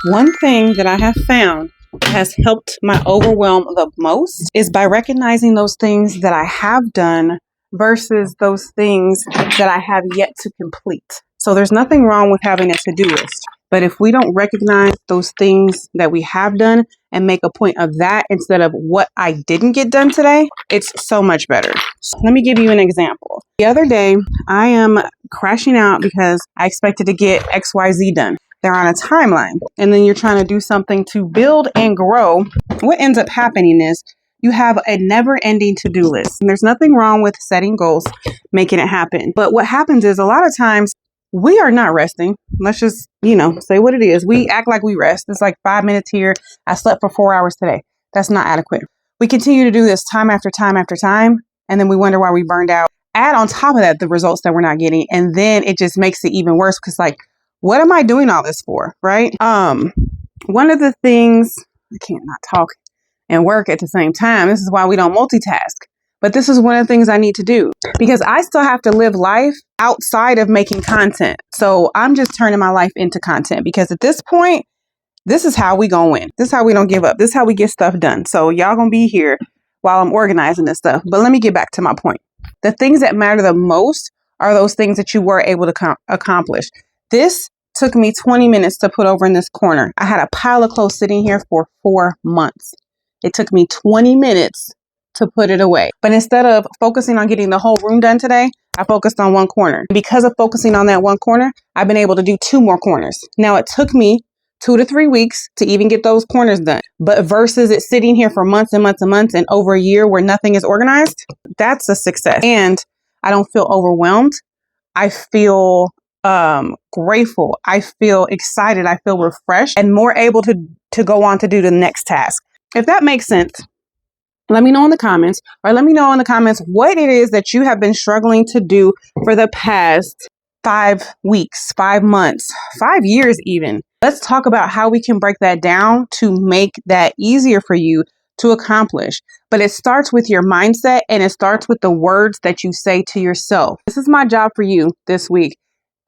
One thing that I have found has helped my overwhelm the most is by recognizing those things that I have done versus those things that I have yet to complete. So there's nothing wrong with having a to-do list. But if we don't recognize those things that we have done and make a point of that instead of what I didn't get done today, it's so much better. So let me give you an example. The other day, I am crashing out because I expected to get XYZ done. They're on a timeline, and then you're trying to do something to build and grow. What ends up happening is you have a never-ending to-do list. And there's nothing wrong with setting goals, making it happen. But what happens is a lot of times we are not resting. Let's just, say what it is. We act like we rest. It's like 5 minutes here. I slept for 4 hours today. That's not adequate. We continue to do this time after time after time, and then we wonder why we burned out. Add on top of that the results that we're not getting, and then it just makes it even worse because, what am I doing all this for, right? One of the things, I can't not talk and work at the same time. This is why we don't multitask. But this is one of the things I need to do because I still have to live life outside of making content. So I'm just turning my life into content because at this point, this is how we gonna win. This is how we don't give up. This is how we get stuff done. So y'all gonna be here while I'm organizing this stuff. But let me get back to my point. The things that matter the most are those things that you were able to accomplish. This took me 20 minutes to put over in this corner. I had a pile of clothes sitting here for 4 months. It took me 20 minutes to put it away. But instead of focusing on getting the whole room done today, I focused on one corner. Because of focusing on that one corner, I've been able to do 2 more corners. Now it took me 2 to 3 weeks to even get those corners done. But versus it sitting here for months and months and months and over a year where nothing is organized, that's a success. And I don't feel overwhelmed. I feel grateful. I feel excited. I feel refreshed and more able to go on to do the next task. If that makes sense, let me know in the comments, or let me know in the comments what it is that you have been struggling to do for the past 5 weeks, 5 months, 5 years even. Let's talk about how we can break that down to make that easier for you to accomplish. But it starts with your mindset and it starts with the words that you say to yourself. This is my job for you this week.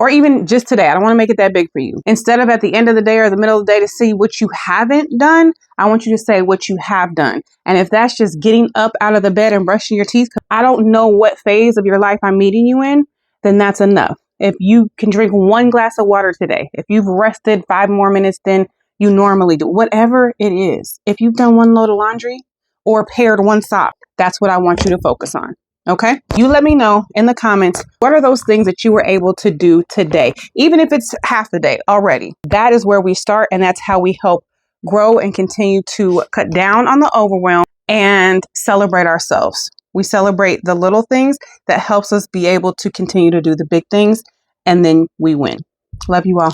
Or even just today. I don't want to make it that big for you. Instead of at the end of the day or the middle of the day to see what you haven't done, I want you to say what you have done. And if that's just getting up out of the bed and brushing your teeth, because I don't know what phase of your life I'm meeting you in, then that's enough. If you can drink 1 glass of water today, if you've rested 5 more minutes than you normally do, whatever it is, if you've done 1 load of laundry or paired 1 sock, that's what I want you to focus on. Okay, you let me know in the comments, what are those things that you were able to do today? Even if it's half the day already, that is where we start. And that's how we help grow and continue to cut down on the overwhelm and celebrate ourselves. We celebrate the little things that helps us be able to continue to do the big things. And then we win. Love you all.